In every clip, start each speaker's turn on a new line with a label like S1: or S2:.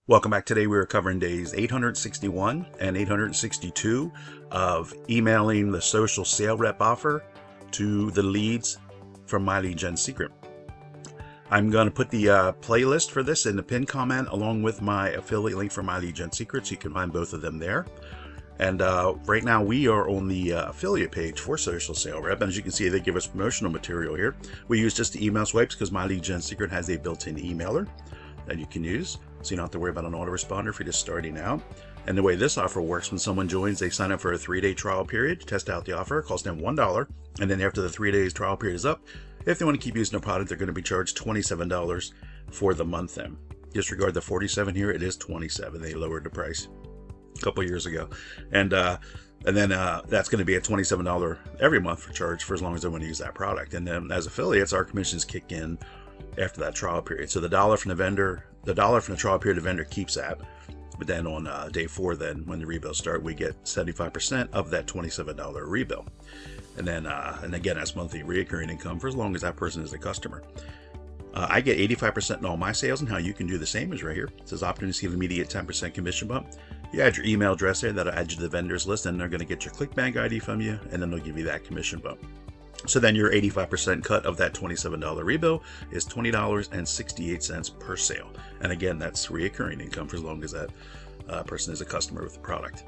S1: Welcome back. Today we are covering days 861 and 862 of emailing the social sale rep offer to the leads from My Lead Gen Secret. I'm going to put the playlist for this in the pinned comment along with my affiliate link for My Lead Gen Secret, so you can find both of them there. And right now we are on the affiliate page for Social Sale Rep. And as you can see, they give us promotional material here. We use just the email swipes because My Lead Gen Secret has a built-in emailer that you can use. So you don't have to worry about an autoresponder if you're just starting out. And the way this offer works, when someone joins, they sign up for a 3-day trial period to test out the offer. It costs them $1. And then after the 3 days trial period is up, if they want to keep using the product, they're going to be charged $27 for the month then. Disregard the $47 here, it is $27. They lowered the price a couple years ago. And then that's going to be a $27 every month for charge for as long as they want to use that product. And then as affiliates, our commissions kick in after that trial period. So the dollar from the vendor, the dollar from the trial period, the vendor keeps that. But then on day 4, then when the rebills start, we get 75% of that $27 rebill. And then, and again, that's monthly recurring income for as long as that person is a customer. I get 85% in all my sales, and how you can do the same is right here. It says opportunity to receive immediate 10% commission bump. You add your email address there, that'll add you to the vendors list, and they're going to get your Clickbank ID from you, and then they'll give you that commission bump. So then your 85% cut of that $27 rebill is $20.68 per sale. And again, that's recurring income for as long as that person is a customer with the product.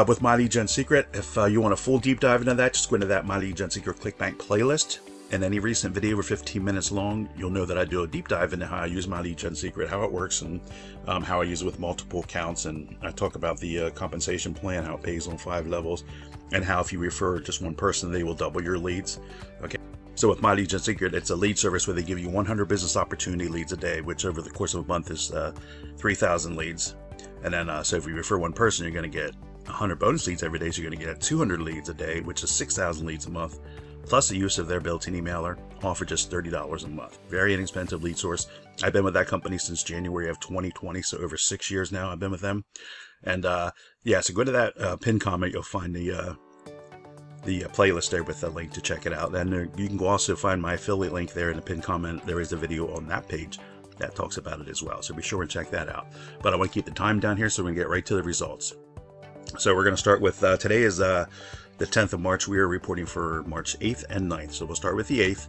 S1: With My Lead Gen Secret, if you want a full deep dive into that, just go into that My Lead Gen Secret Clickbank playlist. And any recent video over 15 minutes long, you'll know that I do a deep dive into how I use My Lead Gen Secret, how it works, and how I use it with multiple accounts. And I talk about the compensation plan, how it pays on 5 levels, and how if you refer just one person, they will double your leads. Okay. So with My Lead Gen Secret, it's a lead service where they give you 100 business opportunity leads a day, which over the course of a month is 3,000 leads. And then, so if you refer one person, you're going to get 100 bonus leads every day. So you're going to get 200 leads a day, which is 6,000 leads a month, plus the use of their built-in emailer, all for just $30 a month. Very inexpensive lead source. I've been with that company since January of 2020, so over 6 years now I've been with them. And yeah, so go to that pinned comment, you'll find the playlist there with the link to check it out. And you can also find my affiliate link there in the pinned comment. There is a video on that page that talks about it as well, so be sure and check that out. But I want to keep the time down here so we can get right to the results. So we're going to start with, today is the 10th of March. We are reporting for March 8th and 9th. So we'll start with the 8th.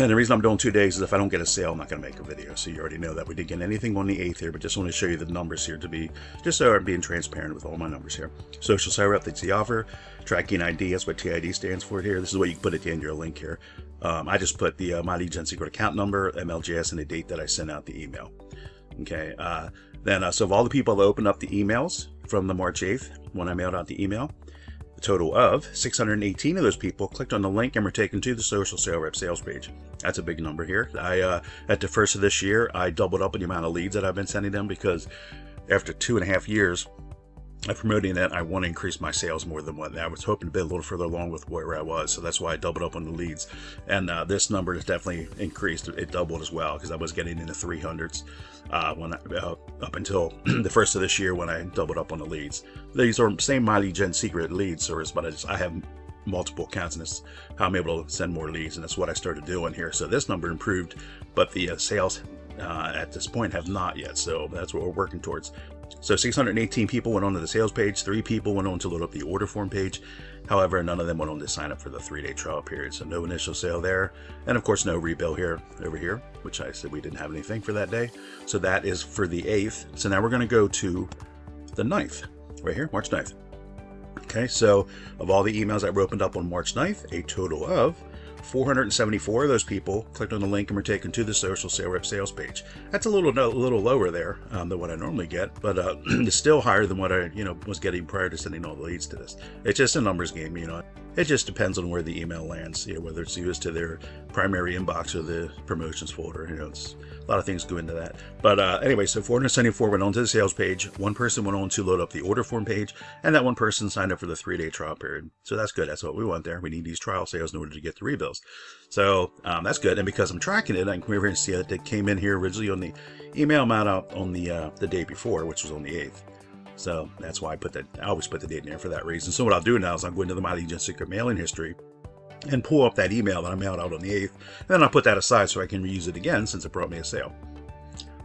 S1: And the reason I'm doing 2 days is if I don't get a sale, I'm not going to make a video. So you already know that we didn't get anything on the 8th here, but just want to show you the numbers here to be, just so I'm being transparent with all my numbers here. Social Sale Rep, that's the offer. Tracking ID, that's what TID stands for here. This is what you can put at the end of your link here. I just put the My Lead Gen Secret account number, MLJS, and the date that I sent out the email. Okay. Then, so of all the people that opened up the emails from the March 8th, when I mailed out the email, a total of 618 of those people clicked on the link and were taken to the Social Sale Rep sales page. That's a big number here. At the first of this year, I doubled up on the amount of leads that I've been sending them because after 2.5 years of promoting that, I want to increase my sales more than what I was hoping to be a little further along with where I was. So that's why I doubled up on the leads. And this number has definitely increased. It doubled as well because I was getting in the 300s up until the first of this year when I doubled up on the leads. These are same My Lead Gen Secret lead service, but I have multiple accounts, and that's how I'm able to send more leads, and that's what I started doing here. So this number improved, but the sales at this point have not yet. So that's what we're working towards. So 618 people went onto the sales page, 3 people went on to load up the order form page. However, none of them went on to sign up for the 3-day trial period. So no initial sale there. And of course, no rebill here over here, which I said we didn't have anything for that day. So that is for the 8th. So now we're going to go to the 9th, right here, March 9th. Okay, so of all the emails that were opened up on March 9th, a total of 474 of those people clicked on the link and were taken to the Social Sale Rep sales page. That's a little lower there than what I normally get, but it's still higher than what I was getting prior to sending all the leads to this. It's just a numbers game, It just depends on where the email lands, whether it's used to their primary inbox or the promotions folder. It's a lot of things go into that. But anyway, so 474 went onto the sales page. 1 person went on to load up the order form page, and that 1 person signed up for the 3-day trial period. So that's good. That's what we want there. We need these trial sales in order to get the rebills. So that's good. And because I'm tracking it, I can come over and see that it came in here originally on the email amount out on the day before, which was on the 8th. So that's why I always put the date in there for that reason. So what I'll do now is I'll go into the My Lead Gen Secret mailing history and pull up that email that I mailed out on the 8th. And then I'll put that aside so I can reuse it again since it brought me a sale.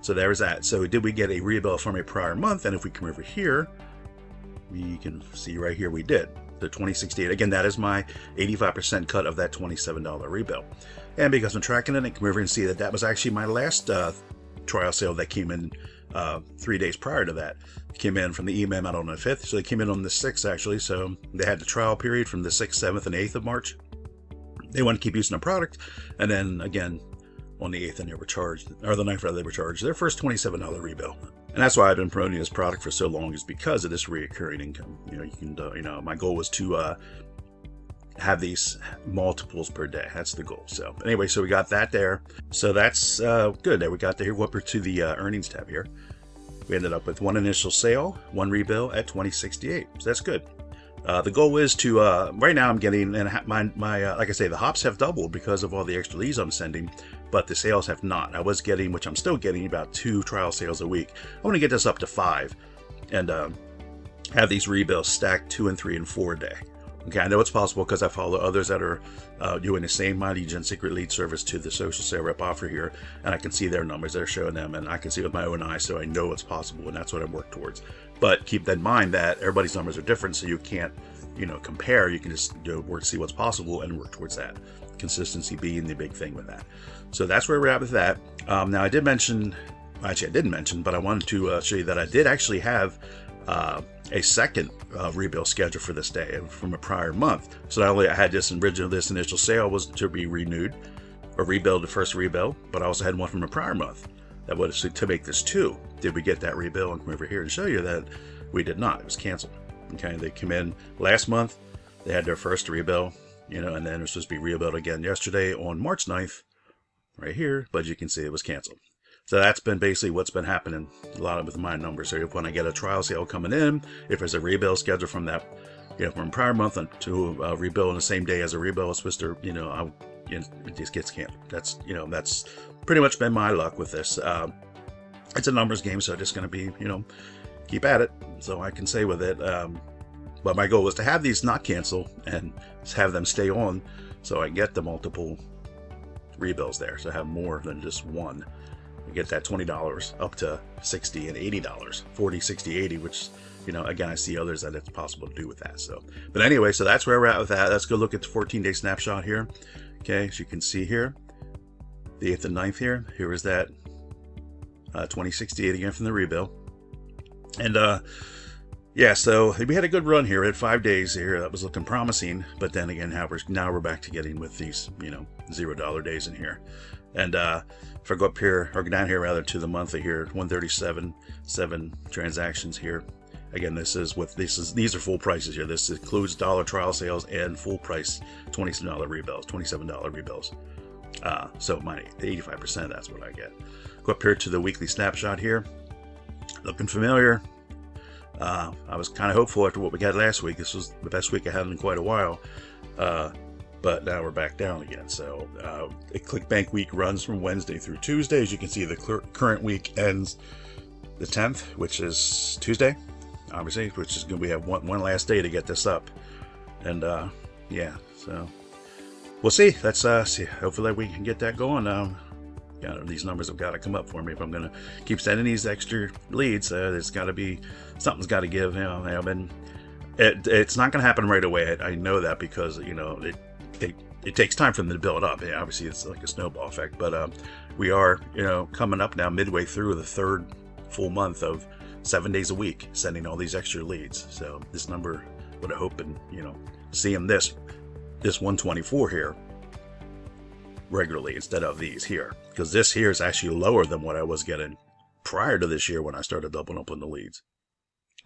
S1: So there's that. So did we get a rebill from a prior month? And if we come over here, we can see right here we did. The 2068. Again, that is my 85% cut of that $27 rebill. And because I'm tracking it, I can come over and see that that was actually my last trial sale that came in 3 days prior to that. It came in from the email out on the 5th, so they came in on the 6th actually. So they had the trial period from the 6th, 7th, and 8th of March. They want to keep using the product, and then again on the 8th, and they were charged, or the 9th rather, they were charged their first $27 rebill. And that's why I've been promoting this product for so long, is because of this reoccurring income. You know, you can, my goal was to have these multiples per day. That's the goal. So anyway, so we got that there. So that's good. There we got there. We're to the earnings tab here. We ended up with one initial sale, one rebill at 2068. So that's good. The goal is to, right now I'm getting, and my like I say, the hops have doubled because of all the extra leads I'm sending, but the sales have not. I was getting, which I'm still getting, about 2 trial sales a week. I want to get this up to 5 and have these rebills stacked 2 and 3 and 4 a day. Okay, I know it's possible because I follow others that are doing the same My Lead Gen Secret lead service to the social sale rep offer here, and I can see their numbers. They're showing them, and I can see it with my own eyes, so I know it's possible, and that's what I work towards. But keep in mind that everybody's numbers are different, so you can't, compare. You can just work, see what's possible, and work towards that. Consistency being the big thing with that. So that's where we're at with that. Now I did mention, actually I didn't mention, but I wanted to show you that I did actually have a second rebill schedule for this day from a prior month. So not only I had this initial sale was to be renewed or rebuild the first rebill, but I also had one from a prior month that was to make this 2. Did we get that rebill? And come over here and show you that we did not. It was canceled. Okay, they came in last month. They had their first rebill, and then it was supposed to be rebuilt again yesterday on March 9th, right here. But you can see it was canceled. So that's been basically what's been happening a lot with my numbers. So when I get a trial sale coming in, if there's a rebill scheduled from that, from prior month to a rebill on the same day as a rebill, it's supposed to, it just gets canceled. That's pretty much been my luck with this. It's a numbers game, so just going to be, keep at it. So I can say with it. But my goal was to have these not cancel and have them stay on, so I get the multiple rebills there. So I have more than just one. Get that $20 up to $60 and $80, 40, 60, 80, which, again, I see others that it's possible to do with that. So, but anyway, so that's where we're at with that. Let's go look at the 14-day snapshot here. Okay, as you can see here, the 8th and 9th here. Here is that 2068 again from the rebill. And yeah, so we had a good run here. We had 5 days here. That was looking promising. But then again, now we're back to getting with these, $0 days in here. And if I go up here, or go down here rather, to the monthly here, 137.7 transactions here. Again, these are full prices here. This includes dollar trial sales and full price $27 rebills. So my 85%, that's what I get. Go up here to the weekly snapshot here. Looking familiar. I was kind of hopeful after what we got last week. This was the best week I had in quite a while. But now we're back down again. So the Clickbank week runs from Wednesday through Tuesday. As you can see, the current week ends the 10th, which is Tuesday, obviously, which is going to be one last day to get this up. And yeah, so we'll see. Let's see. Hopefully we can get that going. These numbers have got to come up for me if I'm going to keep sending these extra leads. There's got to be something's got to give. It's not going to happen right away. I know that because it takes time for them to build up. Yeah, obviously, it's like a snowball effect. But we are, coming up now midway through the 3rd full month of 7 days a week, sending all these extra leads. So this number, would I hope, and seeing this 124 here regularly instead of these here, because this here is actually lower than what I was getting prior to this year when I started doubling up on the leads.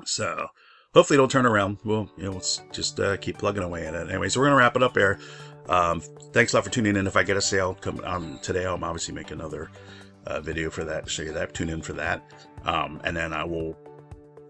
S1: So hopefully it'll turn around. Well, let's just keep plugging away at it. Anyway, so we're going to wrap it up there. Thanks a lot for tuning in. If I get a sale come today, I'll obviously make another video for that to show you that. Tune in for that. And then I will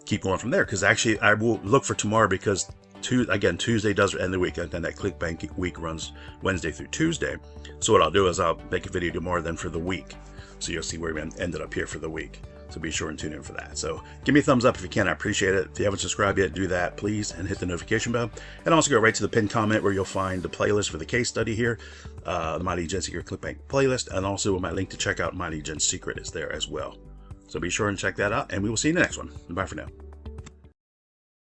S1: keep going from there, because actually I will look for tomorrow, because Tuesday does end the week, and then that Clickbank week runs Wednesday through Tuesday. So what I'll do is I'll make a video tomorrow then for the week. So you'll see where we ended up here for the week. So be sure and tune in for that. So give me a thumbs up if you can. I appreciate it. If you haven't subscribed yet, do that, please, and hit the notification bell. And also go right to the pinned comment where you'll find the playlist for the case study here, the My Lead Gen Secret Clickbank playlist, and also my link to check out My Lead Gen Secret is there as well. So be sure and check that out, and we will see you in the next one. Bye for now.